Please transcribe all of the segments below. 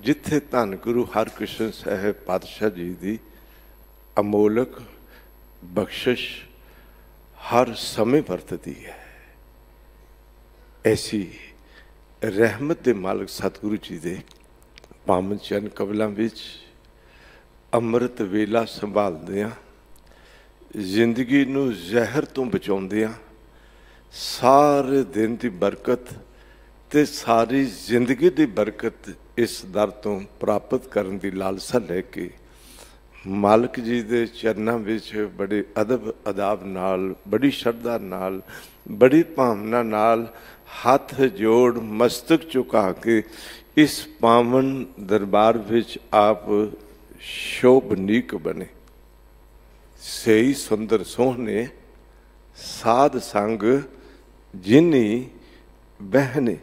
जिथे धन गुरु हरकृष्ण साहिब पातशाह जी की अमोलक बख्शिश हर समय वरतती है, ऐसी रहमत के मालिक सतगुरु जी के पावन चरण कबलों विच अमृत वेला संभालदियां, जिंदगी नूं जहर तो बचाउंदियां, सारे दिन की बरकत ते सारी जिंदगी की बरकत इस दर तो प्राप्त करने की लालसा लैके मालिक जी के चरणों विच बड़े अदब अदाब नाल, बड़ी श्रद्धा नाल, बड़ी भावना नाल हाथ जोड़ मस्तक झुका के इस पावन दरबार विच आप शोभनीक बने। सही सुंदर सोहने साध संग जिनी बहने,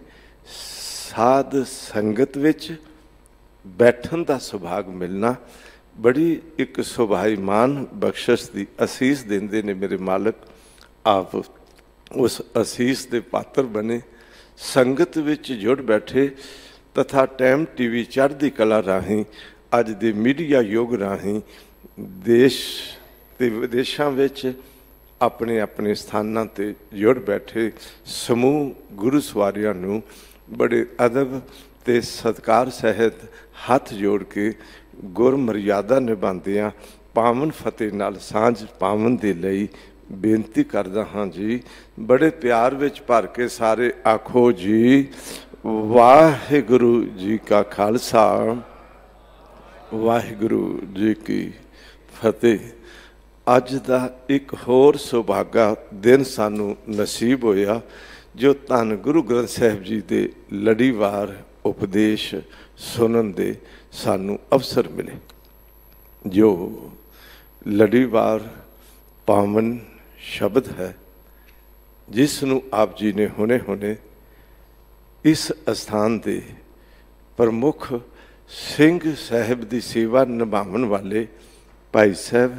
साध संगत विच बैठन का सुभाग मिलना बड़ी एक सुभाईमान बख्शिश की असीस देंदे ने मेरे मालिक। आप उस असीस के पात्र बने, संगत विच जुड़ बैठे तथा टाइम टीवी चढ़ती कला राही अज दे मीडिया युग राही देश ते विदेशों विच अपने अपने स्थानों ते जुड़ बैठे समूह गुरु सवारियां नूं बड़े अदब ते सत्कार सहित हाथ जोड़ के गुर मर्यादा निभांदियां पावन फतेह नाल सांझ पावन दे लई बेनती करदा हाँ जी। बड़े प्यार विच भर के सारे आखो जी वाहिगुरु जी का खालसा वाहिगुरु जी की फतेह। अज दा एक होर सुभागा दिन सानू नसीब होया जो धन गुरु ग्रंथ साहिब जी के लड़ीवार उपदेश सुनन दे सानू अवसर मिले। जो लड़ीवार पावन शब्द है जिसनू आप जी ने हुने हुने इस अस्थान के प्रमुख सिंह साहिब की सेवा निभावन वाले भाई साहब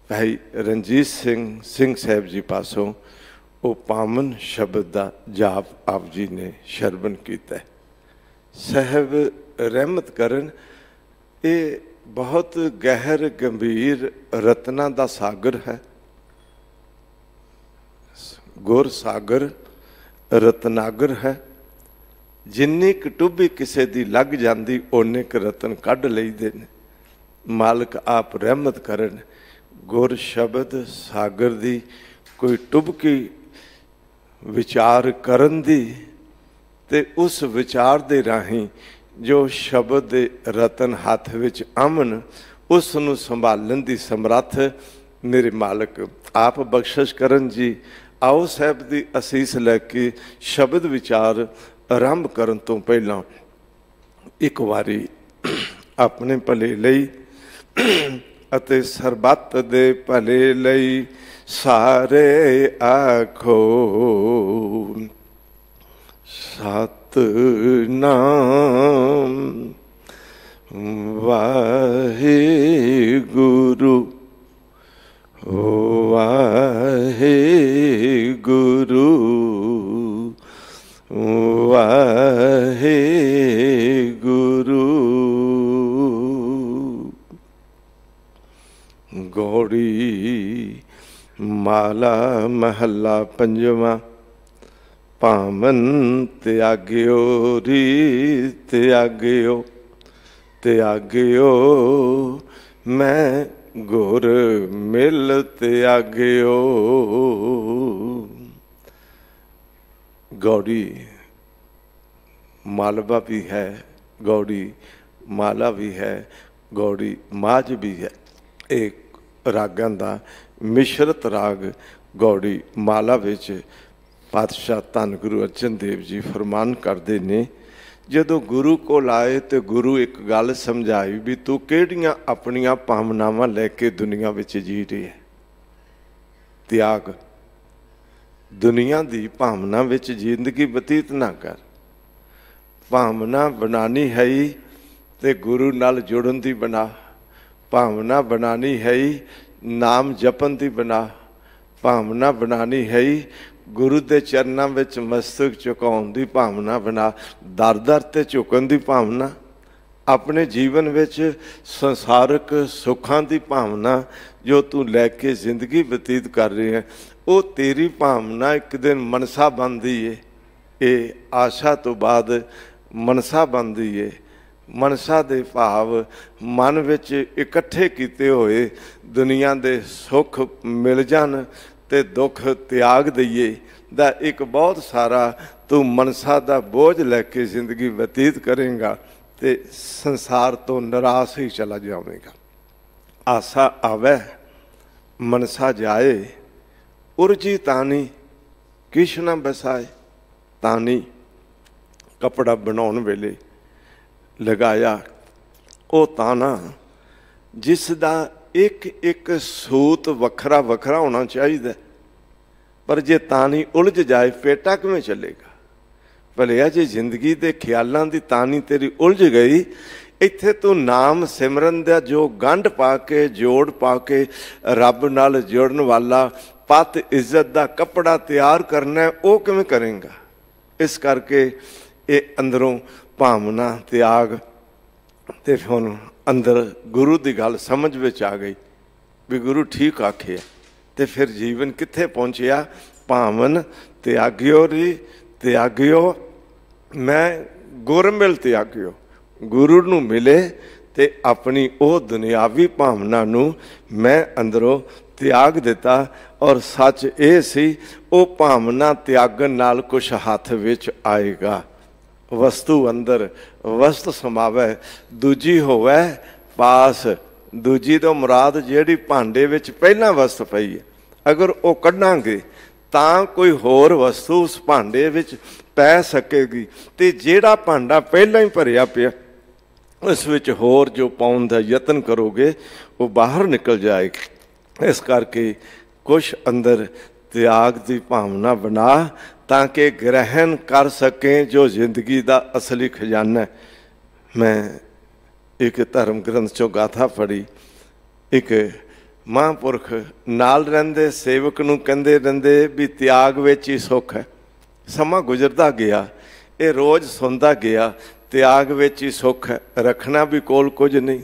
भाई रणजीत सिंह साहिब जी पासों वो पावन शब्द का जाप आप जी ने शरवण किया है। साहब रहमत करन, ये बहुत गहर गंभीर रत्ना का सागर है। गुर सागर रत्नागर है। जिन्नी क टुब्बी किसी की लग जाती उन्ने क रतन कढ़ लईदे ने। मालिक आप रहमत करन, गुर शब्द सागर दी कोई टुबकी विचार करन दी ते उस विचार दे राही जो शब्द दे रतन हाथ विच आमन उसनू संभालन दी समर्थ मेरे मालिक आप बख्शिश करन जी। आओ साहब की असीस लैके शब्द विचार आरंभ करन तो पहला एक बारी अपने भले लई अते सरबत दे भले लई सारे आखो सतनाम वाहिगुरु वाहिगुरु वाहिगुरु। गौड़ी माला महला पंजवा। पावन त्याग्यो री त्याग्यो त्याग्यो मैं गुर मिल त्याग्यो। गौड़ी मालवा भी है, गौड़ी माला भी है, गौड़ी माज भी है। एक रागां दा मिश्रत राग गौड़ी माला विच पातशाह धन गुरु अर्जन देव जी फरमान करते ने जदों गुरु को आए तो गुरु एक गल समझाई भी तू किहड़ियां अपनियां भावनावां लैके दुनिया विच जी रही है। त्याग दुनिया की भावना विच जिंदगी बतीत ना कर। भावना बनानी है ही ते गुरु नाल जुड़न दी बना। भावना बनानी है ही नाम जपन दी बना। भावना बनानी है ही गुरु के चरणों में मस्तक झुकाउण दी भावना बना। दर दर ते झुकन दी भावना अपने जीवन विच संसारक सुखां दी भावना जो तू लैके जिंदगी बतीत कर रही है, वो तेरी भावना एक दिन मनसा बनती है। ये आशा तो बाद मनसा बनती है। मनसा दे भाव मन विच इकट्ठे कीते होए दुनिया दे सुख मिल जान ते दुख त्याग दईए दा एक बहुत सारा तू मनसा दा बोझ लैके जिंदगी बतीत करेगा ते संसार तो निराश ही चला जाएगा। आशा आवे मनसा जाए, उर्जी तानी किश ना बसाए। तानी कपड़ा बनाउण वेले लगाया वो ताना जिसदा एक एक सूत वखरा वखरा होना चाहिए, पर जे तानी उलझ जाए पेटा किवें चलेगा। भलिया जे जिंदगी के ख्यालों की तानी तेरी उलझ गई, इत्थे तू नाम सिमरन दा जो गंढ पा के जोड़ पा के रब नाल जोड़न वाला पत इज्जत का कपड़ा तैयार करना है, वो किवें करेंगा। इस करके ये अंदरों भावना त्याग ते हुण अंदर गुरु की गल समझ विच आ गई भी गुरु ठीक आखे, ते फिर जीवन कित्थे पहुँचिया। भावन त्यागियो री त्यागियो, मैं गुर मिल त्यागियो। गुरु नूं मिले ते अपनी वो दुनियावी भावना नूं मैं अंदरों त्याग दिता। और सच ये सी वो भावना त्यागन नाल कुछ हाथ विच आएगा। वस्तु अंदर वस्त समावे, दूजी होवे पास। दूजी तो मुराद जिहड़ी भांडे विच पहलां वस्त पई है, अगर वो कढांगे तां कोई होर वस्तु उस भांडे विच पै सकेगी, ते जिहड़ा भांडा पहलां ही भरिया पिया उस विच होर जो पाउण दा यतन करोगे वो बाहर निकल जाएगी। इस करके कुछ अंदर त्याग की भावना बना ताकि ग्रहण कर सकें जो जिंदगी का असली खजाना है। मैं एक धर्म ग्रंथ चो गाथा पढ़ी, एक महापुरख नाल रहिंदे सेवक नूं कहंदे रहिंदे भी त्याग विच ही सुख है। समा गुजरदा गया, ये रोज़ सुनदा गया त्याग विच ही सुख है, रखना भी कोल कुछ नहीं।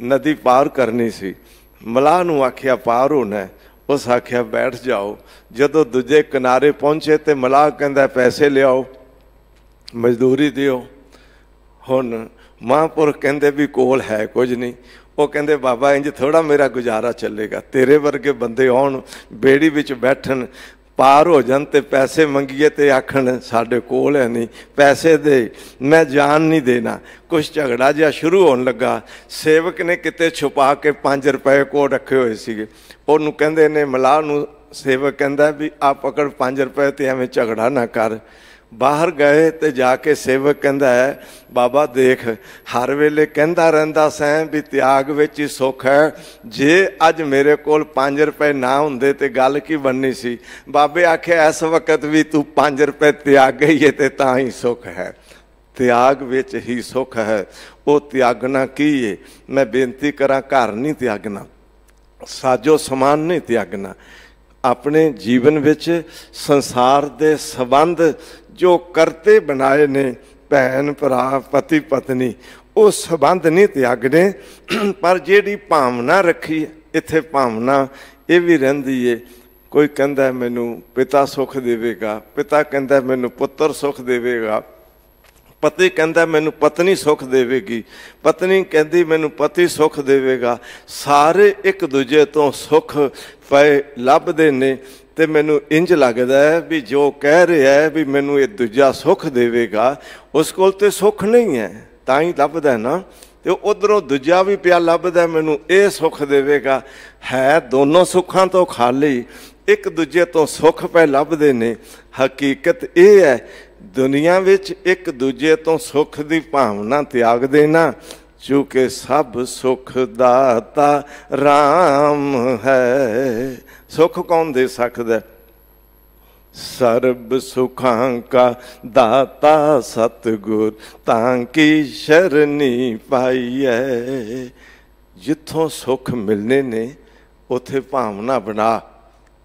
नदी पार करनी सी, मलाह नूं आखिया पार होना है, उस आख्या बैठ जाओ। जदों दूजे किनारे पहुंचे तो मलाह कहंदा पैसे लियाओ, मजदूरी दिओ। हुण महापुरख कहंदे भी कोल है कुछ नहीं, वो कहंदे बाबा इंज थोड़ा मेरा गुजारा चलेगा। तेरे वर्गे बंदे आउण बेड़ी विच बैठन, पार हो जान ते पैसे मंगीए ते आखण साडे कोल है नहीं, पैसे दे, मैं जान नहीं देना। कुछ झगड़ा जिहा शुरू होण लगा। सेवक ने किते छुपा के 5 रुपए कोल रखे हुए सीगे, उहनूं कहंदे ने मलाह नूं, सेवक कहंदा भी आ पकड़ 5 रुपए ते एवें झगड़ा ना कर। बाहर गए तो जाके सेवक कहंदा है बाबा देख हर वेले कहंदा रहिंदा सैं भी त्याग विच ही सुख है, जे अज मेरे कोल 5 रुपए ना हुंदे ते गल की बननी सी। बाबे आखे इस वक्त भी तू 5 रुपए त्याग गई है ते तां ही सुख है। त्याग विच ही सुख है। वो त्यागना की है? मैं बेनती करा, घर नहीं त्यागना, साजो समान नहीं त्यागना। अपने जीवन विच संसार दे संबंध जो करते बनाए ने, भैन भरा पति पत्नी, वो संबंध नहीं त्यागने। पर जिहड़ी भावना रखी इत्थे भावना ये भी रहिंदी है। कोई कहंदा मैनू पिता सुख देवेगा, पिता कहंदा मैनू पुत्र सुख देवेगा, पति कहंदा मैनू पत्नी सुख देवेगी, पत्नी कहती मैनू पति सुख देवेगा। सारे एक दूजे तो सुख पे लभदे ने ते मैनू इंज लगदा है भी जो कह रहा है भी मैनू ये दूजा सुख देवेगा, उस कोल ते सुख नहीं है, तां ही लभदा है ना। तो उधरों दूजा भी पिया लभदा मैनू ये सुख देवेगा। है दोनों सुखां तो खाली, एक दूजे तो सुख पे लभदे ने। हकीकत ये है दुनिया विच एक दूजे तो सुख की भावना त्याग देना, चूँकि सब सुख दाता राम है। सुख कौन दे सकदा? सर्ब सुखां का दाता सतगुर, तांकी शरणी पाईए। जिथों सुख मिलने ने उथे भावना बना।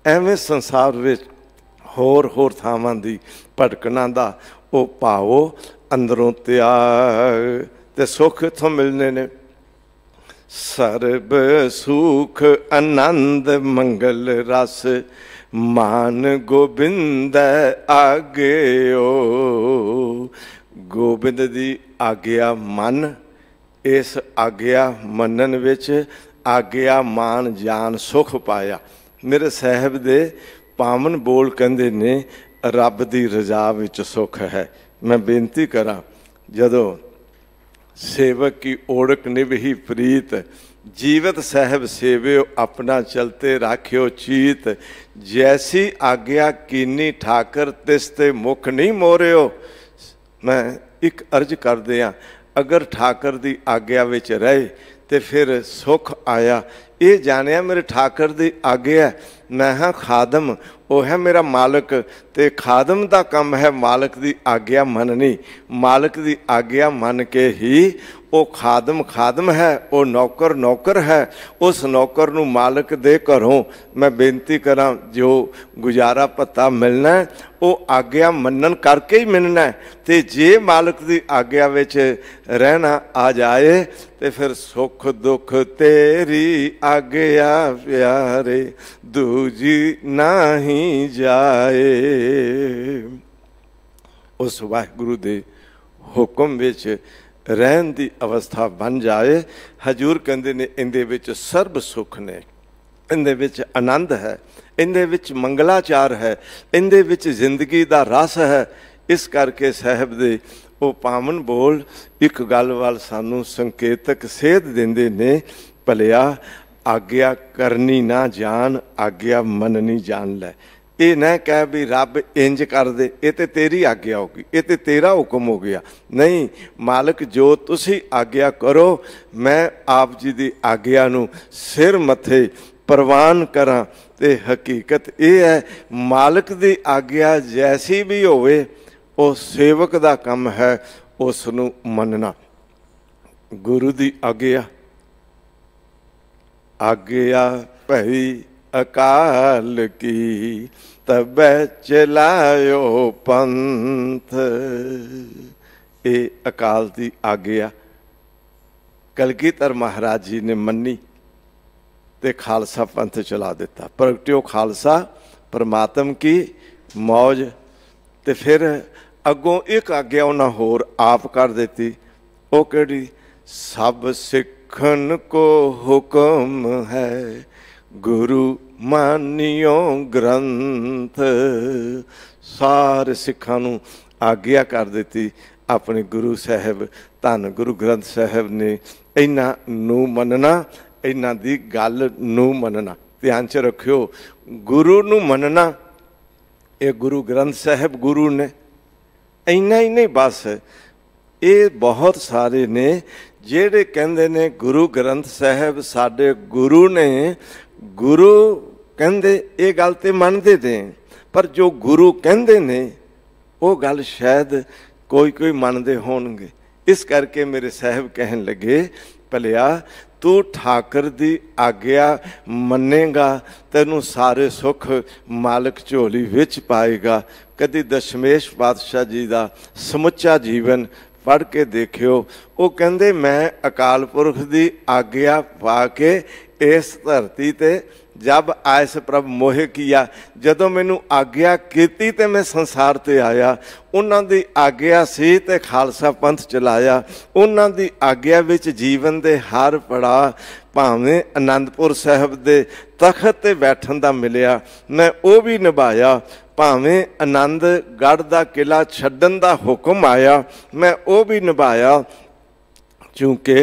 एवें संसार विच होर होर थावां दी भटकना दा ओ भावो अंदरों त्याग ते सुख इत्थों मिलने ने। सर्ब सुख आनंद मंगल रस मान गोबिंद आगे ओ। गोबिंद दी आग्या मन, इस आग्या मनन विच आग्या मान जान सुख पाया। मेरे साहब दे पावन बोल कहंदे ने रब दी रजा विच सुख है। मैं बेनती करा, जदों सेवक की ओढ़क निभही प्रीत, जीवत साहब सेव्यो अपना चलते राख्यो चीत। जैसी आग्या कीनी ठाकर तिसते मुख नहीं मोरियो। मैं एक अर्ज कर दिया, अगर ठाकर दी आग्या विच रहे तो फिर सुख आया। ये जानिया मेरे ठाकर दी आग्या, मैं हाँ खादम, वो है मेरा मालक, ते खादम दा काम है मालक दी आग्या मननी। मालक दी आग्या मन के ही वो खादम खादम है, वो नौकर नौकर है। उस नौकर नू मालक दे घरों मैं बेनती करा, जो गुजारा भत्ता मिलना है वो आग्या मनन करके ही मिलना है। ते जे मालक दी आग्या विच रहना आ जाए तो फिर सुख दुख तेरी आग्या प्यारे दूजी नहीं जाए। उस वाहिगुरु दे हुक्म विच रहन दी अवस्था बन जाए। हजूर कहंदे ने इंदे विच सर्ब सुख ने, इंदे विच आनंद है, इंदे विच मंगलाचार है, इंदे विच जिंदगी दा रस है। इस करके साहब दे वो पावन बोल एक गल वाल सानू संकेतक सेध देंदे ने, भलिया आग्या करनी ना जान आग्या मननी जान लै। ये न कह भी रब इंज कर दे, ये तो तेरी आग्या होगी, ये तो तेरा हुक्म हो गया। नहीं, मालिक जो तुसी आग्या करो, मैं आप जी की आग्या नू सिर मथे प्रवान करा। ते हकीकत ये है, मालिक की आग्या जैसी भी होवे, वो सेवक का काम है उसनू मनना। गुरु की आग्या, आग्या भई अकाल की तब चलायो पंथ। ये अकाल की आग्या कलगीधर महाराज जी ने मन्नी ते खालसा पंथ चला दिता। प्रगटियो खालसा परमात्म की मौज। ते फिर अगों एक आग्या उन्हें होर आप कर देती, वो केड़ी, सब सिखन को हुक्म है गुरु मानियो ग्रंथ। सारे सिखां नूं आग्या कर देती अपने गुरु साहब धन गुरु ग्रंथ साहब ने। इन्हां नूं मनना, इन्हां दी गल नूं मनना। ध्यान च रखियो, गुरु नूं मनना, ये गुरु ग्रंथ साहब गुरु ने। इन्ना ही नहीं बस, ये बहुत सारे ने जेड़े कहंदे ने गुरु ग्रंथ साहब साडे गुरु ने। गुरु कहंदे ये गल ते मनदे ने, पर जो गुरु कहंदे ने वो गल शायद कोई कोई मनदे होणगे। इस करके मेरे साहब कहन लगे, भलिया तू ठाकर दी आग्या मनेगा, तेनू सारे सुख मालिक झोली विच पाएगा। कदी दशमेश पातशाह जी का समुचा जीवन पढ़ के देखियो, वो कहंदे मैं अकाल पुरख की आग्या पा के इस धरती ते जब आयस प्रभ मोहे किया, जदों मैनू आग्या कीती ते मैं संसार ते आया। उन्हां दी आग्या सी ते खालसा पंथ चलाया। उन्हां दी आग्या विच जीवन दे हर पड़ा, भावें आनंदपुर साहब दे तखत ते बैठन दा मिलिया, मैं वो भी निभाया। भावें आनंदगढ़ दा किला छड्डन दा हुक्म आया, मैं वो भी निभाया। क्योंकि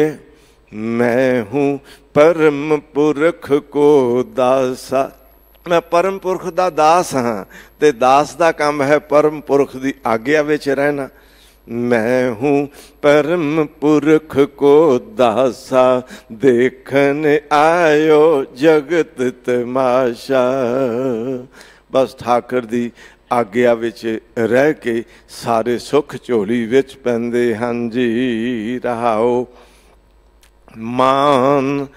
मैं हूँ परम पुरख को दासा। मैं परम पुरख दा दास हाँ, ते दास दा काम है परम पुरख दी आग्या विच रहना। मैं हूँ परम पुरख को दासा, देखन आयो जगत तमाशा। बस ठाकर दी आग्या विच रह के सारे सुख झोली विच पैंदे हन जी। रहाओ, मान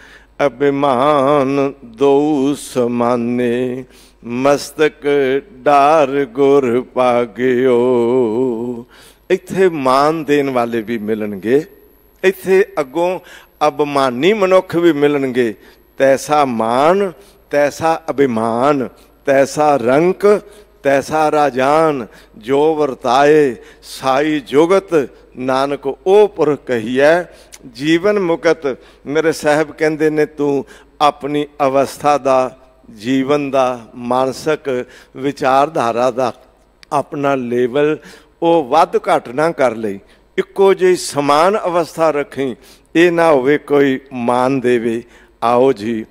अभिमान दो समाने, मस्तक डार गुर पागियो। इत्थे मान देन वाले भी मिलणगे, इत्थे अगों अभिमानी मनुख भी मिलणगे। तैसा मान तैसा अभिमान, तैसा रंक तैसा राजान, जो वरताए साई जुगत, नानक ओ पुर कहिए जीवन मुकत। मेरे साहब कहते ने तू अपनी अवस्था दा, जीवन दा, मानसिक विचारधारा दा अपना लेवल वो वध घट ना कर ले, इक्को जी समान अवस्था रखी। ये ना होवे कोई मान देवे, आओ जी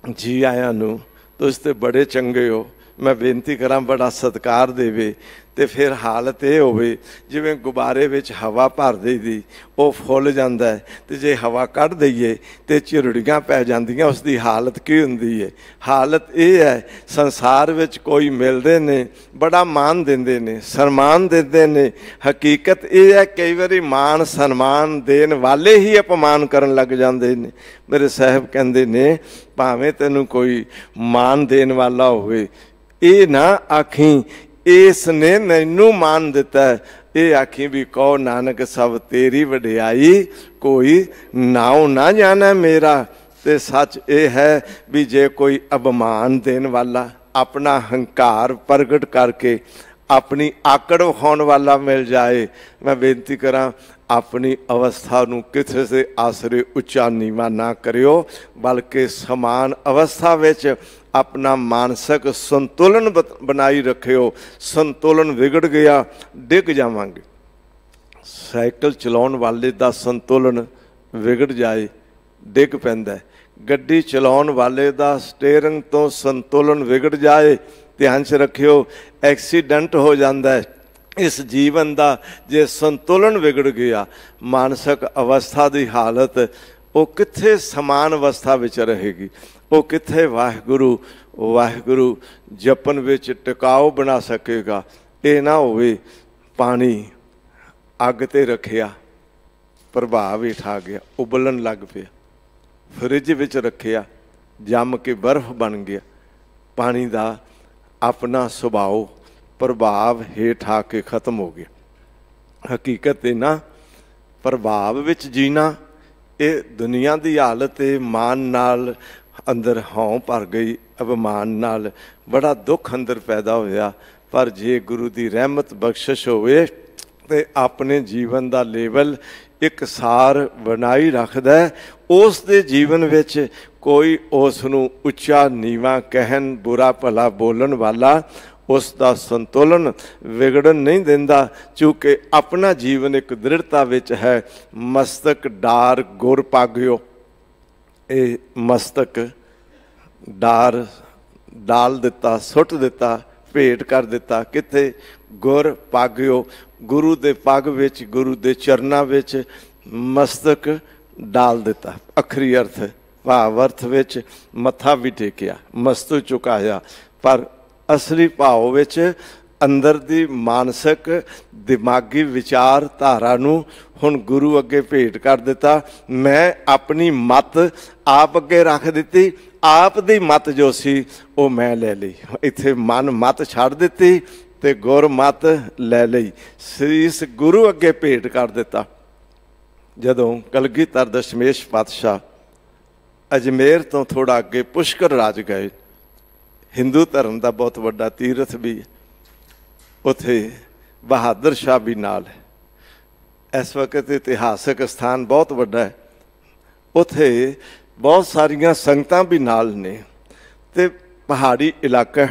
जी आया नू तुस ते बड़े चंगे हो, मैं बेनती करा बड़ा सत्कार देवे, तो फिर हालत ये होवे जिवें गुब्बारे विच हवा भर दई दी वो फुल जांदा है, तो जे हवा कढ़ दईए तो झुरड़ियां पै जांदियां, उसकी हालत की हुंदी है। हालत ये है संसार विच कोई मिलदे ने बड़ा मान देंदे ने, सन्मान देंदे ने। हकीकत ये है कई बारी मान सन्मान देन वाले ही अपमान करन लग जांदे ने। मेरे साहब कहंदे ने भावें तैनूं कोई मान देन वाला होवे, ये ना आखी इसने मैनू मान दिता है, ये आखी भी कहो नानक सब तेरी वडियाई, कोई नाव ना जाना मेरा। ते सच ये है भी जे कोई अभिमान देन वाला, अपना हंकार प्रगट करके अपनी आकड़ विखाउण वाला मिल जाए, मैं बेनती करा अपनी अवस्था नूं किसी से आसरे उच्चा नीवा ना करियो, बल्कि समान अवस्था विच अपना मानसिक संतुलन बनाई रखियो। संतुलन बिगड़ गया डिग जावांगे। साइकिल चलाउण वाले दा संतुलन बिगड़ जाए डिग पैंदा है, गड्डी चलाउण वाले दा स्टेयरिंग तो संतुलन बिगड़ जाए ध्यान च रखियो एक्सीडेंट हो जाता है। इस जीवन का जे संतुलन बिगड़ गया, मानसिक अवस्था की हालत वो कित्थे समान अवस्था विच रहेगी, वो कित्थे वाहिगुरु वाहिगुरु जपन विच टिकाऊ बना सकेगा। ये ना होवे पानी अग ते रखिया प्रभाव हेठ आ गया उबलन लग पिया, फ्रिज विच रखिया जम के बर्फ बन गया, पानी का अपना सुभाव प्रभाव हेठ आके खत्म हो गया। हकीकत है ना प्रभाव विच जीना ये दुनिया की हालत है। मान नाल अंदर हौं भर गई, अभिमान नाल बड़ा दुख अंदर पैदा होया। पर जे गुरु की रहमत बख्शिश होवे ते अपने जीवन का लेवल एक सार बनाई रखदा है, उस दे जीवन विच कोई उसनूं उच्चा नीवा कहन बुरा भला बोलन वाला उसका संतुलन विगड़न नहीं देंदा, चूँकि अपना जीवन एक दृढ़ता विच है। मस्तक डार गुर पाग्यो, ये मस्तक डार डाल दिता सुट दिता भेंट कर दिता किथे गुर पाग्यो, गुरु दे पग विच गुरु दे चरना विच मस्तक डाल दिता। अखरी अर्थ भाव अर्थ विच मत्था भी टेकिया मस्तक झुकाया, पर असली भाव विच अंदर दी मानसिक दिमागी विचारधारा नूं हुण गुरु अगे भेंट कर दिता। मैं अपनी मत आप अगे रख दिती, आप दी मत जो सी वो मैं ले ली। इत्थे मन मत छड़ दिती ते गुर मत ले लई, सीस गुरु अगे भेंट कर दिता। जदों कलगीधर दशमेश पातशाह अजमेर तो थोड़ा अगे पुष्कर राज गए, हिंदू धर्म का बहुत बड़ा तीरथ भी उथे बहादुर शाह भी नाल है। इस वक्त इतिहासक स्थान बहुत बड़ा है, उथे बहुत सारिया संगतां भी नाल ने ते पहाड़ी इलाका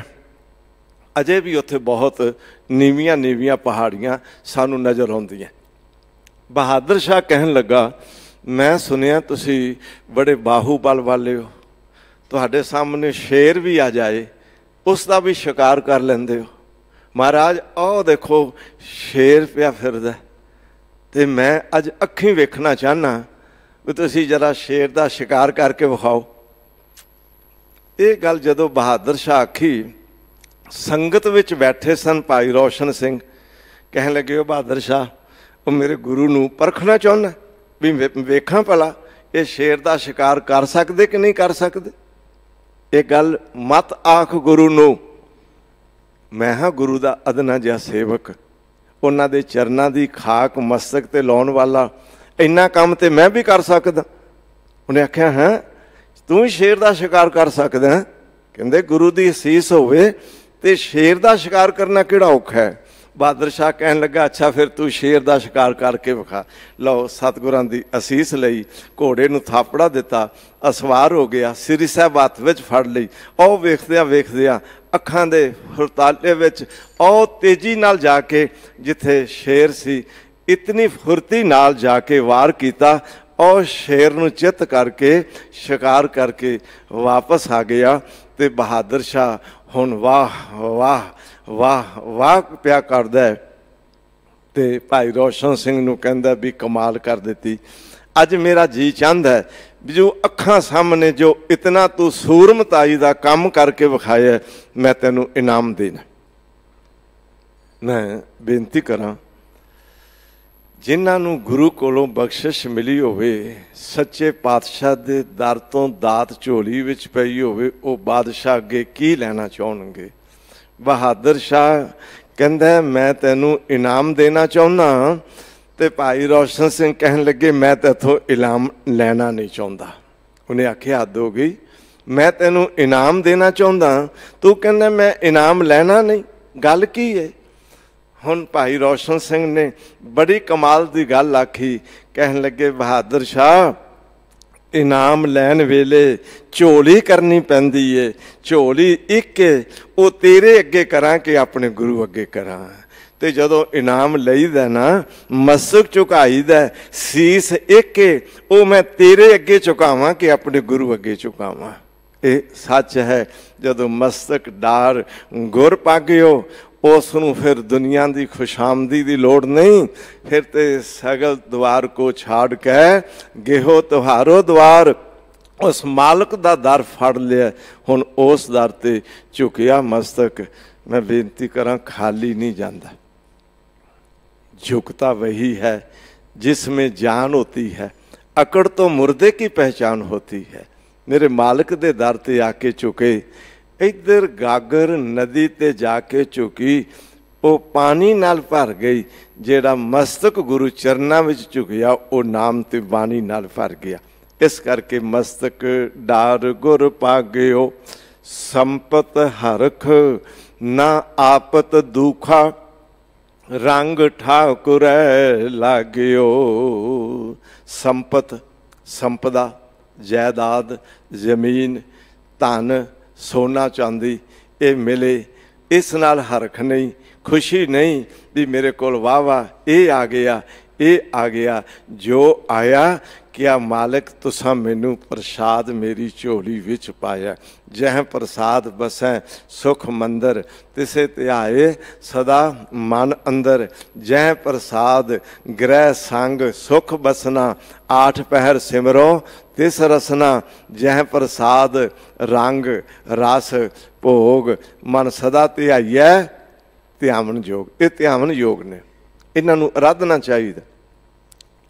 अजे भी उथे बहुत नीवियां नीवियां पहाड़ियां सानू नज़र आउंदियां। बहादुर शाह कहन लगा मैं सुनिया तुसी बड़े बाहूबल वाले हो, तुहाडे सामने शेर भी आ जाए उसका भी शिकार कर लेंदे हो। महाराज आओ देखो शेर पिया फिरदा ते मैं अज अखीं वेखना चाहना भी तुसी जरा शेर का शिकार करके विखाओ। ये गल जदों बहादुर शाह आखी, संगत विच बैठे सन भाई रोशन सिंह कहन लगे बहादुर शाह वो मेरे गुरु नूं परखना चाहुंदा भी वेखां भला ये शेर का शिकार कर सकते कि नहीं कर सकते। ये गल मत आख गुरु नूं, मैं हाँ गुरु का अदना जिहा सेवक, उन्हां दे चरनां दी खाक मस्तक ते लाउण वाला, इन्ना काम तो मैं भी कर सकदा। उन्हें आख्या हैं तू ही शेर का शिकार कर सकदा है? कहते गुरु की असीस होवे ते शेर का शिकार करना किहड़ा औखा है। बहादुर शाह कहन लगा अच्छा फिर तू शेर का शिकार करके विखा। लो सतगुरां दी असीस लई, घोड़े नूं थापड़ा दिता, असवार हो गया, श्री साहब हत्थ विच फड़ लई। ओ वेखदियां वेखदियां अखां दे फुरताले विच ओ तेजी नाल जाके जिथे शेर सी इतनी फुरती नाल जाके वार कीता और शेर नूं चित करके शिकार करके वापस आ गया। ते बहादुर शाह हुण वाह वाह वाह वाह पिया करदा है ते भाई रोशन सिंह नूं कहंदा भी कमाल कर दिती। अज मेरा जी चाहता है भी जो अखां सामने जो इतना तू सूरमताई का काम करके विखाया मैं तेनू इनाम देना। मैं बेनती करा जिन्हां नूं गुरु कोलों बख्शिश मिली होवे, सच्चे पातशाह दे दर तों दात झोली विच पई होवे, वो बादशाह अगे की लैना चाहणगे। बहादुर शाह कहंदा मैं तेनू इनाम देना चाहुंदा। ते भाई रोशन सिंह कहन लगे मैं तेथों इनाम लेना नहीं चाहता। उन्हें आखिया हद हो गई, मैं तेनू इनाम देना चाहता, तू कहना मैं इनाम लेना नहीं, गल की है? हुण भाई रोशन सिंह ने बड़ी कमाल की गल आखी। कहन लगे बहादुर शाह इनाम लैन वेले झोली करनी पैंदी है, झोली एक वो तेरे अगे करा कि अपने गुरु अगे करा। ते जदों इनाम लईदा ना मस्तक झुकाईदा, सीस एक वो मैं तेरे अगे झुकावां कि अपने गुरु अगे झुकावां। ये सच है। जदों मस्तक डार गुर पागियो उसनूं फिर दुनिया की खुशामदी की लोड़ नहीं, फिर तो सगल द्वार को छाड़ के गेहो तुहारो द्वार। उस मालक का दर फड़ लिया, हुण उस दर ते झुकिया मस्तक। मैं बेनती करा खाली नहीं जाता, झुकता वही है जिसमें जान होती है, अकड़ तो मुर्दे की पहचान होती है। मेरे मालिक दे दर ते आके झुके, इधर गागर नदी ते जाके झुकी, वो पानी नाल भर गई। जेड़ा मस्तक गुरु चरना विच झुकिया वो नाम ते बाणी नाल भर गया। इस करके मस्तक डार गुर पागियो, संपत हरख ना आपत दुखा, रंग ठाकुर लागियो। संपत संपदा जायदाद जमीन धन सोना चांदी ये मिले, इस नाल हरख नहीं, खुशी नहीं भी मेरे कोल वाह वाह ये आ गया ये आ गया। जो आया क्या मालिक तुसा मैनू प्रसाद मेरी झोली विच पाया। जह प्रसाद बसै सुख मंदर, तिसे ध्याए सदा मन अंदर। जह प्रसाद ग्रह संग सुख बसना, आठ पहर सिमरो तिस रसना। जह प्रसाद रंग रस भोग, मन सदा ध्याइए ध्यावन योग। ये ध्यावन योग ने, इन्हां नूं आराधना चाहिए।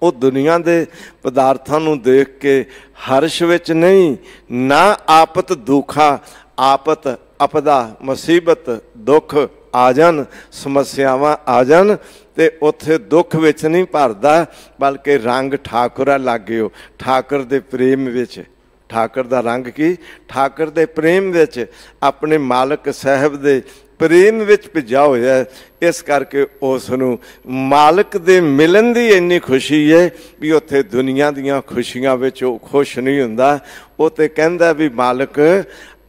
वो दुनिया के पदार्थों नूं देख के हर्ष विच नहीं, ना आपत दुखा। आपत अपदा मुसीबत दुख आ जान, समस्यावां आ जान ते उत्थे दुख विच नहीं भरदा, बल्कि रंग ठाकुरा लागे हो। ठाकुर दे प्रेम विच, ठाकुर दा रंग की ठाकुर दे प्रेम विच, अपने मालक साहब दे प्रेम विच भिजा होया। इस करके उसनूं मालक दे मिलन दी इन्नी खुशी है भी उत्थे दुनिया दीयां खुशियां विच वो खुश नहीं हुंदा। वो ते कहंदा भी मालक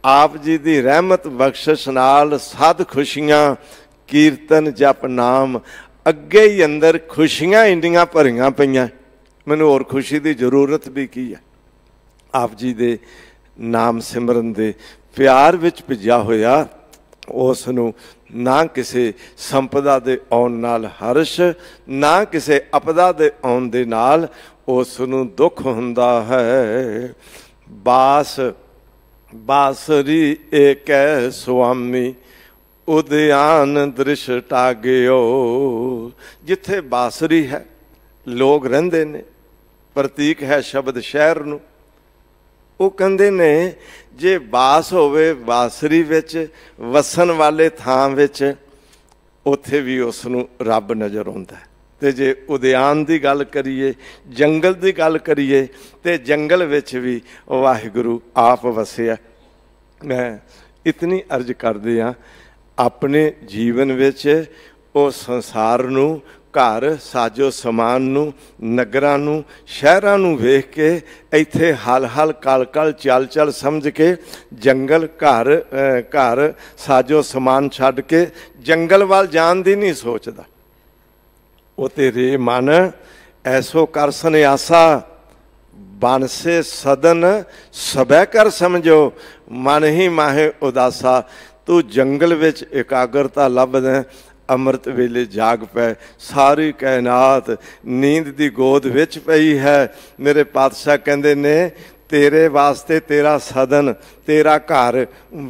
आप जी दी रहमत बख्शिश नाल सद खुशियां कीर्तन जप नाम, अगे ही अंदर खुशियां इंडियां भरियां पईयां, मैनूं होर खुशी की जरूरत भी की है। आप जी दे नाम सिमरन दे प्यार विच भिजा होया, उसनूं ना किसी संपदा दे आउण नाल हर्ष, ना किसी अपदा दे आउण दे नाल उसनूं दुख हुंदा है। बास बासरी एक स्वामी, उद्यान दृश्य टागियो। जिथे बासरी है लोग रहिंदे ने, प्रतीक है शब्द शहर नूं। वो कहंदे ने जे बास होवे बासरी विच, वसन वाले थां विच, उत्थे भी उसनूं रब नज़र आउंदा है। ਤੇ ਜੇ ਉਦਿਆਨ ਦੀ ਗੱਲ ਕਰੀਏ, ਜੰਗਲ ਦੀ ਗੱਲ ਕਰੀਏ, ਤੇ ਜੰਗਲ ਵਿੱਚ ਵੀ ਵਾਹਿਗੁਰੂ ਆਪ ਵਸਿਆ। ਮੈਂ ਇਤਨੀ ਅਰਜ਼ ਕਰਦੇ ਹਾਂ, ਆਪਣੇ ਜੀਵਨ ਵਿੱਚ ਉਹ ਸੰਸਾਰ ਨੂੰ, ਘਰ ਸਾਜੋ ਸਮਾਨ ਨੂੰ, ਨਗਰਾਂ ਨੂੰ, ਸ਼ਹਿਰਾਂ ਨੂੰ ਵੇਖ ਕੇ ਇੱਥੇ ਹਲ ਹਲ ਕਲ ਕਲ ਚਲ ਚਲ ਸਮਝ ਕੇ ਜੰਗਲ ਘਰ ਸਾਜੋ ਸਮਾਨ ਛੱਡ ਕੇ ਜੰਗਲ ਵੱਲ ਜਾਣ ਦੀ ਨਹੀਂ ਸੋਚਦਾ। ਉਹ ਤੇਰੇ ਮਨ ਐਸੋ ਕਰ ਸੰਨਿਆਸਾ, ਬਾਨਸੇ ਸਦਨ ਸਭੈ ਕਰ ਸਮਝੋ, ਮਨ ਹੀ ਮਾਹੇ ਉਦਾਸਾ। ਤੂੰ ਜੰਗਲ ਵਿੱਚ ਇਕਾਗਰਤਾ ਲੱਭਦਾ, ਅੰਮ੍ਰਿਤ ਵੇਲੇ ਜਾਗ ਪੈ। ਸਾਰੀ ਕਾਇਨਾਤ ਨੀਂਦ ਦੀ ਗੋਦ ਵਿੱਚ ਪਈ ਹੈ। ਮੇਰੇ ਪਾਤਸ਼ਾਹ ਕਹਿੰਦੇ ਨੇ, ਤੇਰੇ ਵਾਸਤੇ ਤੇਰਾ ਸਦਨ, ਤੇਰਾ ਘਰ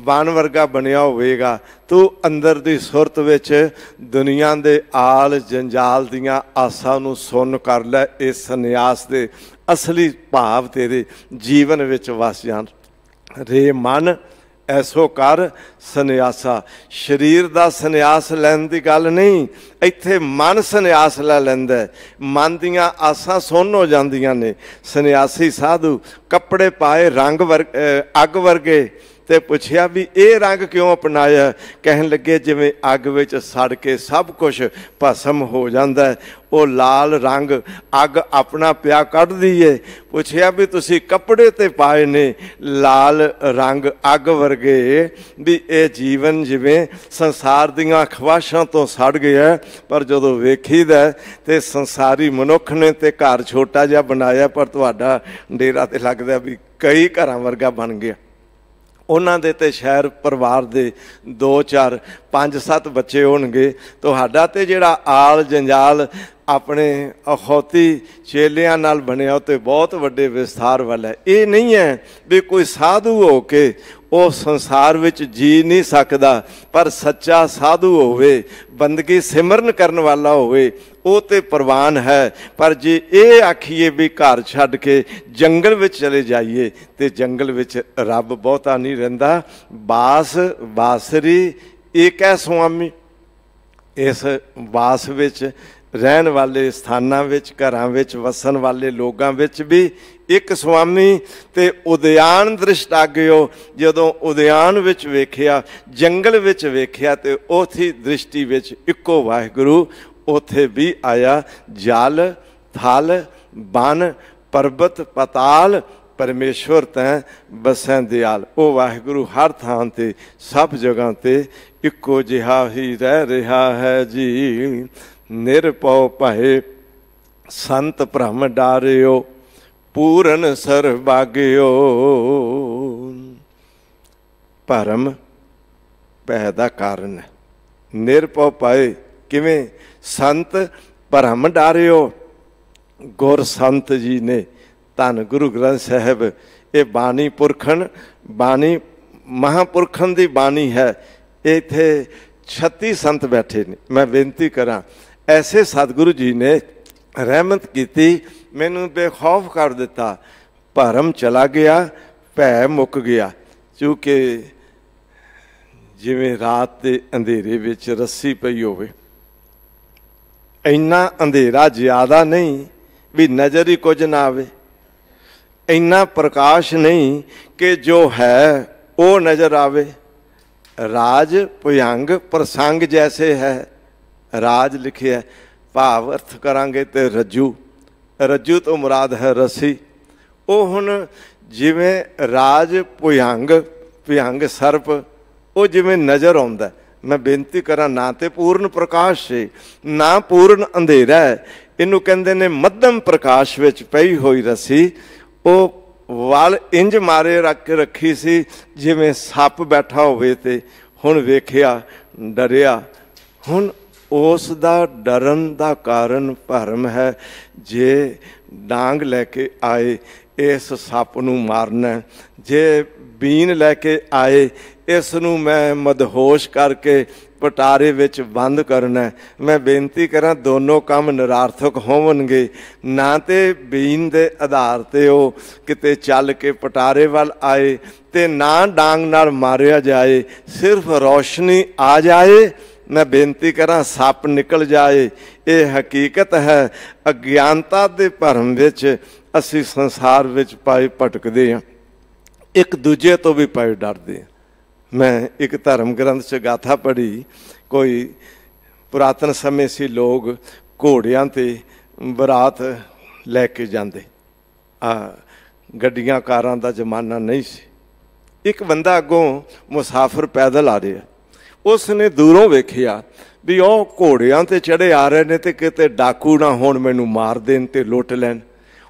ਵਣ ਵਰਗਾ ਬਣਿਆ ਹੋਵੇਗਾ। ਤੂੰ ਅੰਦਰ ਦੀ ਸੁਰਤ ਵਿੱਚ ਦੁਨੀਆ ਦੇ ਆਲ ਜੰਜਾਲ ਦੀਆਂ ਆਸਾਂ ਨੂੰ ਸੁੰਨ ਕਰ ਲੈ। ਇਸ ਸੰਨਿਆਸ ਦੇ ਅਸਲੀ ਭਾਵ ਤੇਰੇ ਜੀਵਨ ਵਿੱਚ ਵਸ ਜਾਣ। ਰੇ ਮਨ ਐਸੋ ਕਰ ਸੰਨਿਆਸਾ। ਸਰੀਰ ਦਾ ਸੰਨਿਆਸ ਲੈਣ ਦੀ ਗੱਲ ਨਹੀਂ, ਇੱਥੇ ਮਨ ਸੰਨਿਆਸ ਲੈ ਲੈਂਦਾ। ਮਨ ਦੀਆਂ ਆਸਾਂ ਸੁੰਨ ਹੋ ਜਾਂਦੀਆਂ ਨੇ। ਸੰਨਿਆਸੀ ਸਾਧੂ ਕੱਪੜੇ ਪਾਏ ਅੱਗ ਵਰਗੇ, ਤੇ ਪੁੱਛਿਆ ਵੀ ਇਹ ਰੰਗ ਕਿਉਂ ਅਪਣਾਇਆ? ਕਹਿਣ ਲੱਗੇ ਜਿਵੇਂ ਅੱਗ ਵਿੱਚ ਸੜ ਕੇ ਸਭ ਕੁਝ ਭਸਮ ਹੋ ਜਾਂਦਾ, ਉਹ ਲਾਲ ਰੰਗ ਅੱਗ ਆਪਣਾ ਪਿਆ ਕੱਢਦੀ ਏ। ਪੁੱਛਿਆ ਵੀ ਤੁਸੀਂ ਕੱਪੜੇ ਤੇ ਪਾਏ ਨੇ ਲਾਲ ਰੰਗ ਅੱਗ ਵਰਗੇ, ਵੀ ਇਹ ਜੀਵਨ ਜਿਵੇਂ ਸੰਸਾਰ ਦੀਆਂ ਖਵਾਇਸ਼ਾਂ ਤੋਂ ਸੜ ਗਿਆ। ਪਰ ਜਦੋਂ ਵੇਖੀਦਾ ਤੇ ਸੰਸਾਰੀ ਮਨੁੱਖ ਨੇ ਤੇ ਘਰ ਛੋਟਾ ਜਿਹਾ ਬਣਾਇਆ, ਪਰ ਤੁਹਾਡਾ ਡੇਰਾ ਤੇ ਲੱਗਦਾ ਵੀ ਕਈ ਘਰਾਂ ਵਰਗਾ ਬਣ ਗਿਆ। ਉਹਨਾਂ ਦੇ ਤੇ ਸ਼ਹਿਰ ਪਰਿਵਾਰ ਦੇ 2 4 5 7 ਬੱਚੇ ਹੋਣਗੇ। ਤੁਹਾਡਾ ਤੇ ਜਿਹੜਾ ਆਲ ਜੰਜਾਲ ਆਪਣੇ ਅਖੌਤੀ ਚੇਲਿਆਂ ਨਾਲ ਬਣਿਆ, ਉਹ ਤੇ ਬਹੁਤ ਵੱਡੇ ਵਿਸਥਾਰ ਵਾਲਾ। ਇਹ ਨਹੀਂ ਹੈ ਵੀ ਕੋਈ ਸਾਧੂ ਹੋ ਕੇ ਉਹ ਸੰਸਾਰ ਵਿੱਚ ਜੀ ਨਹੀਂ ਸਕਦਾ, ਪਰ ਸੱਚਾ ਸਾਧੂ ਹੋਵੇ, ਬੰਦਗੀ ਸਿਮਰਨ ਕਰਨ ਵਾਲਾ ਹੋਵੇ, ਉਹ ਤੇ ਪ੍ਰਵਾਨ ਹੈ। ਪਰ ਜੇ ਇਹ ਆਖੀਏ ਵੀ ਘਰ ਛੱਡ ਕੇ ਜੰਗਲ ਵਿੱਚ ਚਲੇ ਜਾਈਏ, ਤੇ ਜੰਗਲ ਵਿੱਚ ਰੱਬ ਬਹੁਤਾ ਨਹੀਂ ਰਹਿੰਦਾ। ਬਾਸਰੀ ਏਕ ਹੈ ਸੁਆਮੀ। ਇਸ ਬਾਸ ਵਿੱਚ ਰਹਿਣ ਵਾਲੇ ਸਥਾਨਾਂ ਵਿੱਚ, ਘਰਾਂ ਵਿੱਚ ਵਸਣ ਵਾਲੇ ਲੋਕਾਂ ਵਿੱਚ ਵੀ ਇੱਕ ਸੁਆਮੀ। ਤੇ ਉਦਿਆਨ ਦ੍ਰਿਸ਼ਟਾਗਿਓ, ਜਦੋਂ ਉਦਿਆਨ ਵਿੱਚ ਵੇਖਿਆ, ਜੰਗਲ ਵਿੱਚ ਵੇਖਿਆ, ਤੇ ਉਥੀ ਦ੍ਰਿਸ਼ਟੀ ਵਿੱਚ ਇੱਕੋ ਵਾਹਿਗੁਰੂ ਉੱਥੇ ਵੀ ਆਇਆ। ਜਲ ਥਲ ਬਨ ਪਰਬਤ ਪਤਾਲ, ਪਰਮੇਸ਼ਵਰ ਤੈਂ ਬਸੈਂ ਦਿਆਲ। ਉਹ ਵਾਹਿਗੁਰੂ ਹਰ ਥਾਂ ਤੇ, ਸਭ ਜਗ੍ਹਾ ਤੇ ਇੱਕੋ ਜਿਹਾ ਹੀ ਰਹਿ ਰਿਹਾ ਹੈ ਜੀ। ਨਿਰਭਉ ਭਏ ਸੰਤ ਭ੍ਰਮ ਡਾਰਿਓ, ਪੂਰਨ ਸਰਬਾਗਿਓ। ਭਰਮ ਭੈ ਦਾ ਕਾਰਨ ਹੈ। ਨਿਰਭਉ ਭਏ ਕਿਵੇਂ? ਸੰਤ ਭਰਮ ਡਾਰਿਓ। ਗੁਰ ਸੰਤ ਜੀ ਨੇ, ਧੰਨ ਗੁਰੂ ਗ੍ਰੰਥ ਸਾਹਿਬ, ਇਹ ਬਾਣੀ ਪੁਰਖਣ, ਬਾਣੀ ਮਹਾਂਪੁਰਖਾਂ ਦੀ ਬਾਣੀ ਹੈ। ਇੱਥੇ 36 ਸੰਤ ਬੈਠੇ ਨੇ। ਮੈਂ ਬੇਨਤੀ ਕਰਾਂ, ਐਸੇ ਸਤਿਗੁਰੂ ਜੀ ਨੇ ਰਹਿਮਤ ਕੀਤੀ, ਮੈਨੂੰ ਬੇਖੌਫ ਕਰ ਦਿੱਤਾ। ਭਰਮ ਚਲਾ ਗਿਆ, ਭੈ ਮੁੱਕ ਗਿਆ। ਕਿਉਂਕਿ ਜਿਵੇਂ ਰਾਤ ਦੇ ਅੰਧੇਰੇ ਵਿੱਚ ਰੱਸੀ ਪਈ ਹੋਵੇ, ਇੰਨਾ ਅੰਧੇਰਾ ਜ਼ਿਆਦਾ ਨਹੀਂ ਵੀ ਨਜ਼ਰ ਹੀ ਕੁਝ ਨਾ ਆਵੇ, ਇੰਨਾ ਪ੍ਰਕਾਸ਼ ਨਹੀਂ ਕਿ ਜੋ ਹੈ ਉਹ ਨਜ਼ਰ ਆਵੇ। ਰਾਜ ਭੁਯੰਗ ਪ੍ਰਸੰਗ ਜੈਸੇ ਹੈ। ਰਾਜ ਲਿਖਿਆ, ਭਾਵ ਅਰਥ ਕਰਾਂਗੇ ਤੇ ਰੱਜੂ, ਰੱਜੂ ਤੋਂ ਮੁਰਾਦ ਹੈ ਰੱਸੀ। ਉਹ ਹੁਣ ਜਿਵੇਂ ਰਾਜ ਭੁਯੰਗ ਸਰਪ, ਉਹ ਜਿਵੇਂ ਨਜ਼ਰ ਆਉਂਦਾ। ਮੈਂ ਬੇਨਤੀ ਕਰਾਂ, ਨਾ ਤੇ ਪੂਰਨ ਪ੍ਰਕਾਸ਼ ਹੈ, ਨਾ ਪੂਰਨ ਅੰਧੇਰਾ ਹੈ। ਇਹਨੂੰ ਕਹਿੰਦੇ ਨੇ ਮੱਧਮ ਪ੍ਰਕਾਸ਼ ਵਿੱਚ ਪਈ ਹੋਈ ਰੱਸੀ। ਉਹ ਵੱਲ ਇੰਜ ਮਾਰੇ ਰੱਖੀ ਸੀ ਜਿਵੇਂ ਸੱਪ ਬੈਠਾ ਹੋਵੇ, ਤੇ ਹੁਣ ਵੇਖਿਆ ਡਰਿਆ। ਹੁਣ ਉਸ ਦਾ ਡਰਨ ਦਾ ਕਾਰਨ ਭਰਮ ਹੈ। ਜੇ ਡਾਂਗ ਲੈ ਕੇ ਆਏ, ਇਸ ਸੱਪ ਨੂੰ ਮਾਰਨਾ। ਜੇ ਬੀਨ ਲੈ ਕੇ ਆਏ, ਇਸ ਨੂੰ ਮੈਂ ਮਦਹੋਸ਼ ਕਰਕੇ ਪਟਾਰੇ ਵਿੱਚ ਬੰਦ ਕਰਨਾ। ਮੈਂ ਬੇਨਤੀ ਕਰਾਂ, ਦੋਨੋਂ ਕੰਮ ਨਿਰਾਰਥਕ ਹੋਣਗੇ। ਨਾ ਤੇ ਬੀਨ ਦੇ ਆਧਾਰ ਤੇ ਉਹ ਕਿਤੇ ਚੱਲ ਕੇ ਪਟਾਰੇ ਵੱਲ ਆਏ, ਤੇ ਨਾ ਡਾਂਗ ਨਾਲ ਮਾਰਿਆ ਜਾਏ। ਸਿਰਫ ਰੌਸ਼ਨੀ ਆ ਜਾਏ मैं बेनती करा सप निकल जाए। ये हकीकत है अज्ञानता दे भरम विच असी संसार विच पाए भटकदे हां, एक दूजे तो भी पाए डरदे हां। मैं एक धर्म ग्रंथ च गाथा पढ़ी, कोई पुरातन समय से लोग घोड़ियां ते बरात लैके जाते, गड्डियां कारां दा जमाना नहीं सी। एक बंदा अगों मुसाफिर पैदल आ रहा, उसने दूरों वेखिया भी वह घोड़ियां ते चढ़े आ रहे ने ते किते डाकू ना होण मैनू मार देन ते लुट लैन।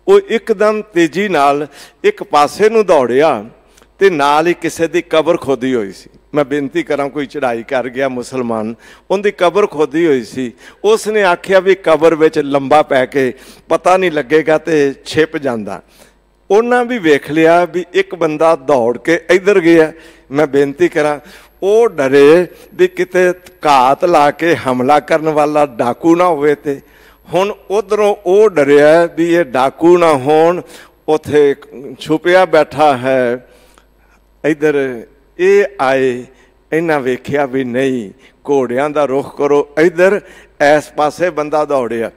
वो एकदम तेजी नाल एक पासे नूं दौड़िया ते नाल ही किसी दी कबर खोदी हुई सी। मैं बेनती करा कोई चढ़ाई कर गया मुसलमान, उनकी कबर खोदी हुई सी। उसने आख्या भी कबर विच लंबा पै के पता नहीं लगेगा ते छिप जांदा। उन्हां भी वेख लिया भी एक बंदा दौड़ के इधर गया। मैं बेनती करा वो डरे भी किते घात ला के हमला करने वाला डाकू ना होवे ते हुण उधरों वो डरिया भी ये डाकू ना होण, उथे छुपिया बैठा है। इधर ये आए, इन्हां वेख्या भी नहीं, घोड़ियां दा रुख करो इधर, इस पासे बंदा दौड़िया।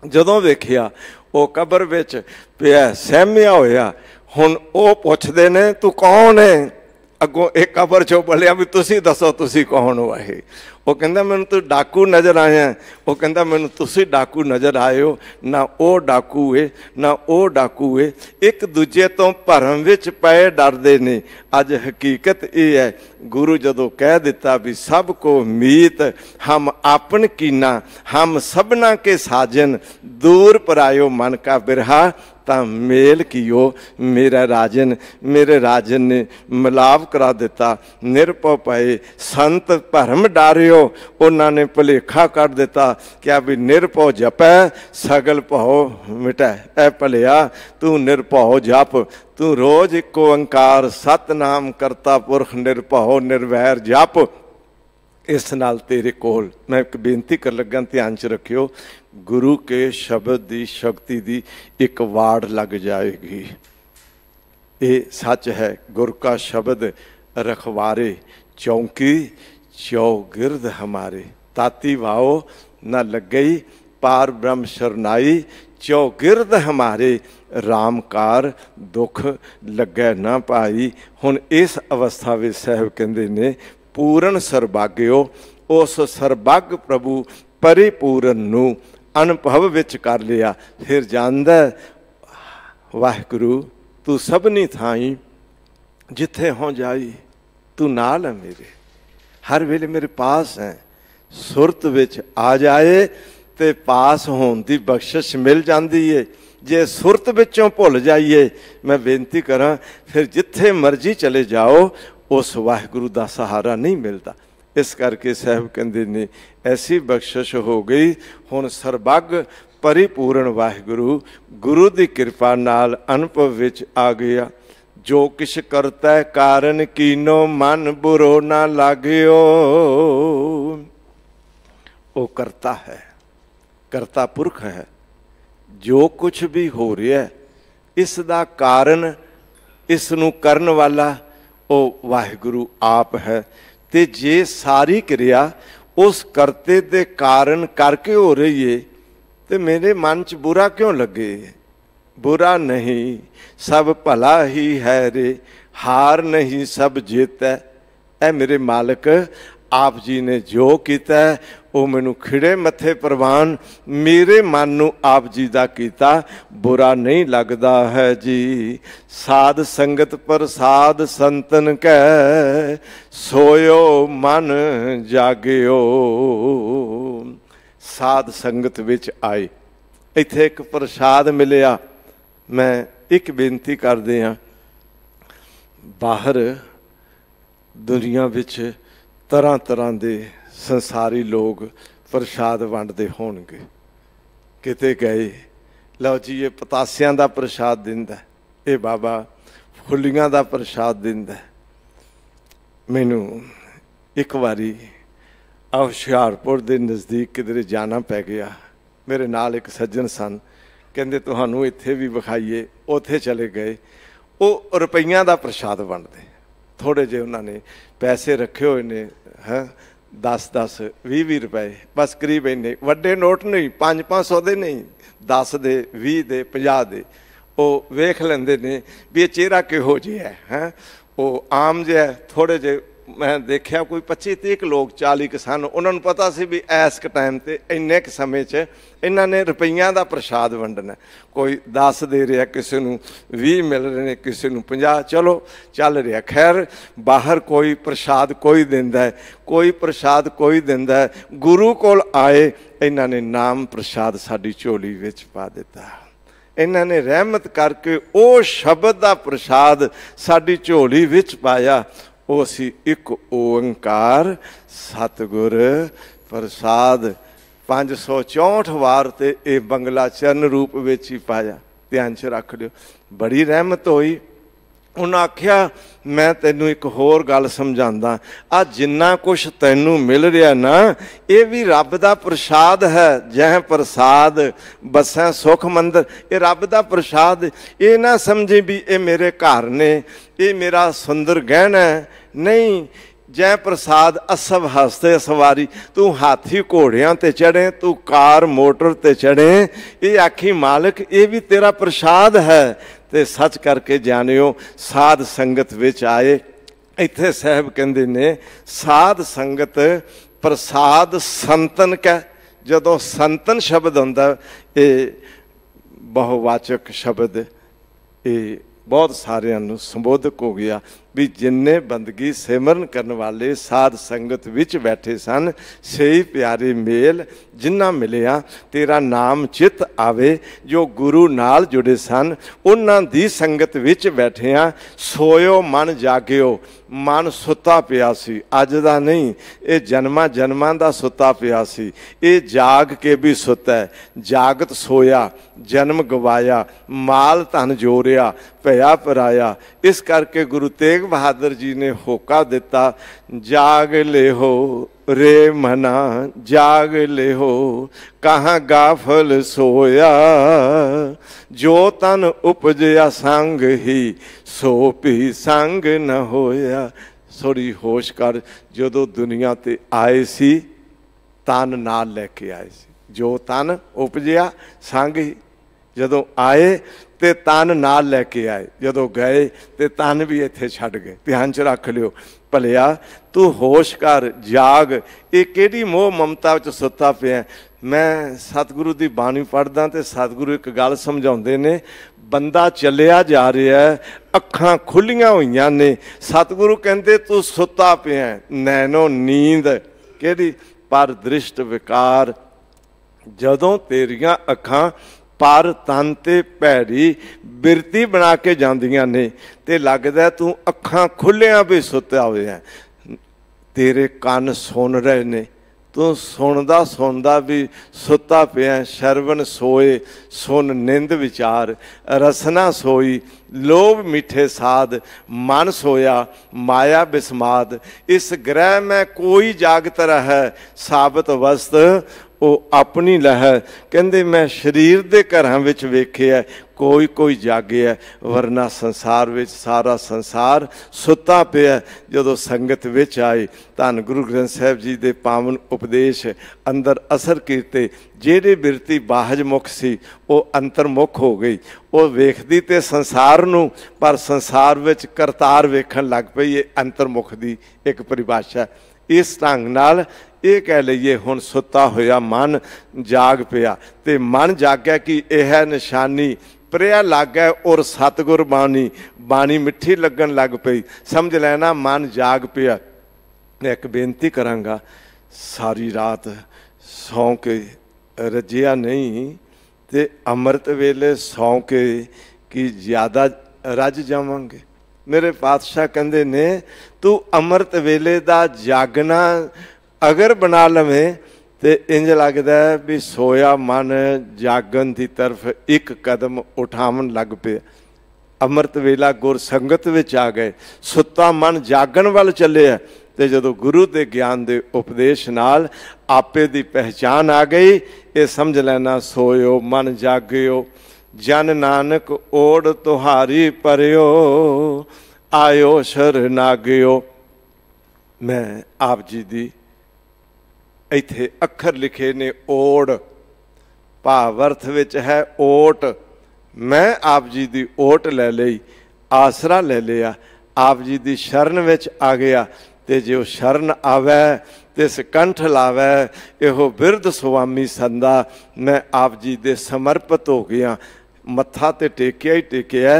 जदों वेख्या वो कबर विच पिया सहमिया होया। हुण वो पुछदे ने तू कौन है? अगों एक कबर चो बोलिया भी तुसी दसो तुसी कौन हो? है वो कहंदा मैनूं तू डाकू नज़र आया। वो कहंदा मैनूं तुसी डाकू नज़र आए हो, ना वो डाकू है ना वो डाकू है। एक दूजे तो भरम विच पए डरदे ने। अज हकीकत ये है, गुरु जदों कह दिता भी सब को मीत हम आपन कीना, हम सबना के साजन, दूर परायो मन का बिरहा, ता मेल कियो मेरा राजन। मेरे राजन ने मिलाप करा दिता। निरभव पाए संत भरम डारियो, उन्होंने भुलेखा कर दिता क्या भी निरभव जपै सगल भव मिटै। ऐ भलिया तू निरभव जप, तू रोज एक ओंकार सतनाम करता पुरख निरभव निर्वैर जप। इस नाल तेरे कोल मैं एक बेनती कर लगा, ध्यान च रखियो, गुरु के शब्द की शक्ति की एक वाड़ लग जाएगी। ये सच है। गुरु का शब्द रखवारे चौंकी चौगिर्द हमारे, ताती वाओ न लग गई पार ब्रह्म शरनाई, चौगिर्द हमारे रामकार दुख लगे ना पाई। हुण इस अवस्था में साहब कहते ने पूर्ण सरभाग्यो, उस सरभाग प्रभु परिपूर्ण नू अनुभव विच कर लिया। फिर जानदा वाहिगुरु तू सबनी थाई जिथे हो जाई, तू नाल है मेरे, हर वेले मेरे पास है। सुरत विच आ जाए ते पास होने की बख्शिश मिल जाती है। जे सुरत विचों भुल जाइए, मैं बेनती करा फिर जिथे मर्जी चले जाओ उस वाहिगुरु का सहारा नहीं मिलता। इस करके साहब कहते ने ऐसी बख्शिश हो गई, हुण सरबग परिपूर्ण वाहिगुरु गुरु की कृपा नाल अनुभव विच आ गया। जो किश करता है कारण कीनो मन बुरो ना लाग्यो। वो करता है, करता पुरख है। जो कुछ भी हो रहा है इसका कारण, इसनू करन वाला वो वाहिगुरु आप है। ते जे सारी क्रिया उस करते दे कारण करके हो रही है तो मेरे मन च बुरा क्यों लगे? बुरा नहीं सब भला ही है रे, हार नहीं सब जीत है। ऐ मेरे मालिक आप जी ने जो किया वो मैनू खिड़े मथे प्रवान, मेरे मन नू आप जी का किया बुरा नहीं लगता है जी। साध संगत प्रसाद संतन कै, सोयो मन जागियो। साध संगत विच आए, इत्थे एक प्रसाद मिलिया। मैं एक बेनती करदे हां, बाहर दुनिया विच तरह तरह के संसारी लोग प्रसाद वंडते होणगे। किते गए लो जी ये पतासियां का प्रसाद दिंदा, ये बाबा फुलियां का प्रसाद दिंदा। मैनू एक बारी हुशियारपुर के नज़दीक किधरे जाना पै गया। मेरे नाल एक सज्जन सन, कहंदे तुहानू इत्थे भी विखाईए। उत्थे चले गए, वो रुपइयां का प्रसाद वंडते। थोड़े जे उन्होंने पैसे रखे हुए ने, है 10-10 20-20 रुपए बस करीब इन्ने वड्डे नोट नहीं 500-500 दे नहीं 10 दे 20 दे 50 दे वो वेख लेंदे ने भी ये चेहरा किहो जिहा है वो आम जिहा थोड़े जे मैं देखा कोई 25-30 लोग 40 सन उन्होंने पता सी भी इस टाइम ते इन्ने क समय च इन्हां ने रुपइयां दा प्रसाद वंडना कोई 10 दे रहा किसी नूं 20 मिल रहे ने किसी नूं 50 चलो चल रहा खैर बाहर कोई प्रसाद कोई दिंदा है कोई प्रसाद कोई दिंदा है गुरु कोल आए इन्हां ने नाम प्रसाद साडी झोली विच पा दिता इन्हां ने रहमत करके वो शब्द दा प्रसाद साडी झोली विच पाया वो असी एक ओंकार सतगुर प्रसाद 564 वार ते ये बंगला चरण रूप विच ही पाया ध्यान च रख लियो बड़ी रहमत होई उन्हें आख्या मैं तेनू एक होर गल समझांदा आ जिन्ना कुछ तैनू मिल रहा ना ये भी रब दा प्रसाद है जह प्रसाद बसै सुख मंदिर ये रब दा प्रसाद ये ना समझे भी ये मेरे घर ने ये मेरा सुंदर गहना है नहीं जै प्रसाद असब हस्ते सवारी तू हाथी घोड़ियां ते चढ़े तू कार मोटर ते चढ़े ये आखी मालिक ये भी तेरा प्रसाद है ते सच करके जानियो साध संगत विच आए इत्थे साहब कहंदे ने साध संगत प्रसाद संतन कै जदों संतन शब्द हुंदा ये बहुवाचक शब्द ये बहुत सारिਆਂ ਨੂੰ संबोधक हो गया भी जिन्ने बंदगी सिमरन करने वाले साध संगत विच बैठे सन सही प्यारे मेल जिन्ना मिलिया तेरा नाम चित आवे जो गुरु नाल जुड़े सन उन्हां दी संगत विच बैठिया सोयो मन जागियो मन सुता पिया सी अज दा नहीं ये जन्मा जन्मां दा सुता पिया सी ये जाग के भी सुता है जागत सोया जन्म गवाया माल धन जोरिया भया पराया इस करके गुरु तेग बहादुर जी ने होका दिता जाग ले हो रे मना जाग ले हो कहाँ गाफल सोया जो तन उपजया संग ही सो भी संग न होया थोड़ी होश कर जदों दुनिया ते आए सी तन नाल लैके आए सी जो तन उपजया संग ही जदों आए ते तन नाल लैके आए जदों गए ते तन भी इत्थे छड्ड गए ध्यान च रख लियो भलिया तू होश कर जाग ये किहड़ी मोह ममता विच सुत्ता पिया मैं सतगुरु की बाणी पढ़दा ते सतगुरु एक गल समझाउंदे ने बंदा चलिया जा रहा है अखां खुलियां होईयां ने सतगुरु कहंदे तू सुत्ता पिया नैनो नींद किहड़ी पर दृष्ट विकार जदों तेरियां अखां पर तन ते भैड़ी बिरती बना के जांदियां ने ते लगदा तू अखां खुलियां भी सुत्या होया तेरे कान सुन रहे ने तू सुनदा सुनदा भी सुता पिया शरवण सोए सुन निंद विचार रसना सोई लोभ मीठे साध मन सोया माया बिस्माद इस ग्रह में कोई जागत रहा साबित वस्त वो अपनी लह कहते मैं शरीर के घर विच वेखिया कोई कोई जागे है वरना संसार विच सारा संसार सुता पिया जदों संगत विच आए धन गुरु ग्रंथ साहिब जी के पावन उपदेश अंदर असर किए जेड़ी बिरती बाहज मुख सी वो अंतरमुख हो गई वो वेखदी ते संसार नूं पर संसार विच करतार वेखण लग पई ये अंतरमुख की एक परिभाषा इस ढंग नाल ये कह लीए हुण सुता होया मन जाग पिया ते मन जाग्या कि यह निशानी प्रिया लग गया और सतगुर बाणी बाणी मिठी लगन लग पई समझ लेना मन जाग पिया मैं एक बेनती करांगा सारी रात सौ के रजिया नहीं ते अमृत वेले सौ के कि ज़्यादा रज जावांगे मेरे पातशाह कहंदे ने तू अमृत वेले दा जागना अगर बना लवें तो इंज लगता है भी सोया मन जागन की तरफ एक कदम उठावन लग पे अमृत वेला गुर संगत विच आ गए सुता मन जागन वाल चले तो जो गुरु के ज्ञान के उपदेश नाल आपे दी पहचान आ गई ये समझ लेना सोयो मन जागियो जन नानक ओढ़ तुहारी परियो आयो शर नागियो मैं आप जी दी इत्थे अखर लिखे ने ओड़, भावर्थ विच है ओट। मैं आप जी दी ओट लै लई, आसरा ले लिया, आप जी दी शरण विच आ गया। ते जो शरण आवै तिस कंठ लावै, इहो बिरध सुआमी संदा। मैं आप जी दे समर्पित हो गया। मत्था ते टेकिया ही टेकिया।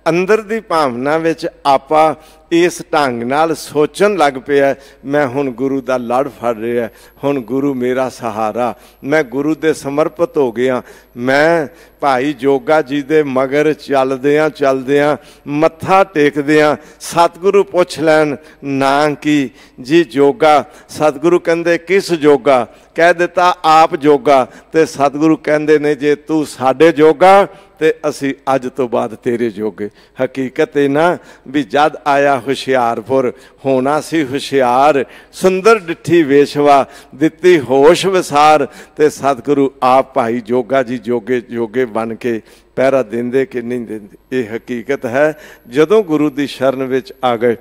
अंदर दी भावना विच आपा इस ढंग नाल सोचन लग पिया, मैं हुण गुरु दा लड़ फड़ रहा, हुण गुरु मेरा सहारा, मैं गुरु दे समर्पित हो गया। मैं भाई जोगा जी दे मगर चलदियां चलदियां मत्था टेकदियां सतगुरु पुछ लैन नां की जी जोगा। सतगुरु कहंदे किस जोगा? कह दिता आप जोगा। ते सतगुरु कहंदे ने जे तू साडे जोगा ते असी अज तो बाद तेरे जोगे। हकीकत है ना भी जद आया हुशियारपुर होना सी हुशियार, सुंदर डिठी वेशवा दिती होश विसार। ते सतगुरु आप भाई जोगा जी जोगे जोगे बन के पहरा देंदे कि नहीं देंदे। ये हकीकत है। जदों गुरु की शरण विच आ गए,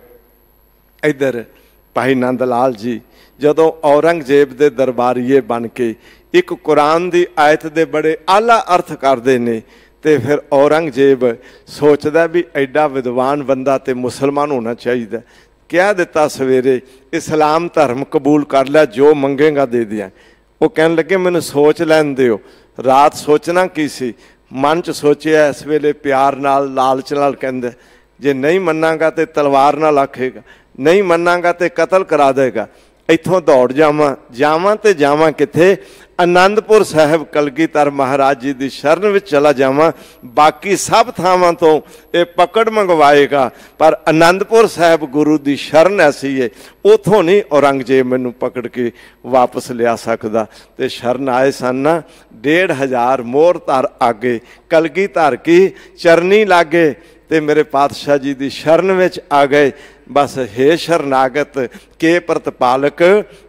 इधर भाई नंद लाल जी जदों औरंगजेब दे दरबारीए बन के एक कुरान की आयत दे बड़े आला अर्थ करते ने, तो फिर औरंगजेब सोचता भी एडा विद्वान बंदा तो मुसलमान होना चाहिए। कह दिता सवेरे इस्लाम धर्म कबूल कर लिया, जो मंगेगा दे दिया। वो कहन लगे मैनू सोच लैन दिओ। रात सोचना की सी, मन च सोचिया इस वेले प्यार नाल लालच नाल कहंदे जे नहीं मनांगा तो तलवार नाल आखेगा, नहीं मनांगा तो कतल करा देगा। इत्थों दौड़ जावां, जावां ते जावां किथे? आनंदपुर साहब कलगीधर महाराज जी की शरण में चला जावां। बाकी सब थावां तो ये पकड़ मंगवाएगा, पर आनंदपुर साहब गुरु की शरण ऐसी है, उथों नहीं औरंगजेब मैनू पकड़ के वापस लिया सकता। तो शरण आए सन ना 1500 मोहर धर आगे कलगीधर की चरनी लागे, ते मेरे पातशाह जी की शरण में आ गए। बस हे शरनागत के प्रतिपालक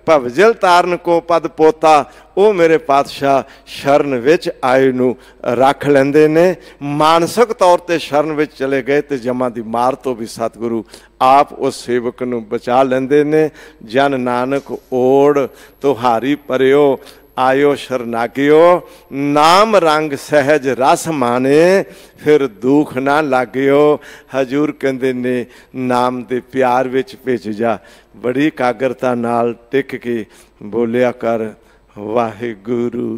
भवजल तारन को पद पोता। वो मेरे पातशाह शरण विच आए नू रख लेंदे ने। मानसिक तौर पर शरण विच चले गए तो जमा दी मार तो भी सतगुरु आप उस सेवक नू बचा लेंदे ने। जन नानक ओड़ तुहारी परियो आयो शरनागियो, नाम रंग सहज रस माने फिर दुख ना लाग्यो। हजूर कहंदे ने नाम दे प्यार विच भिज जा। बड़ी कागरता नाल टिक के बोलिया कर वाहिगुरू।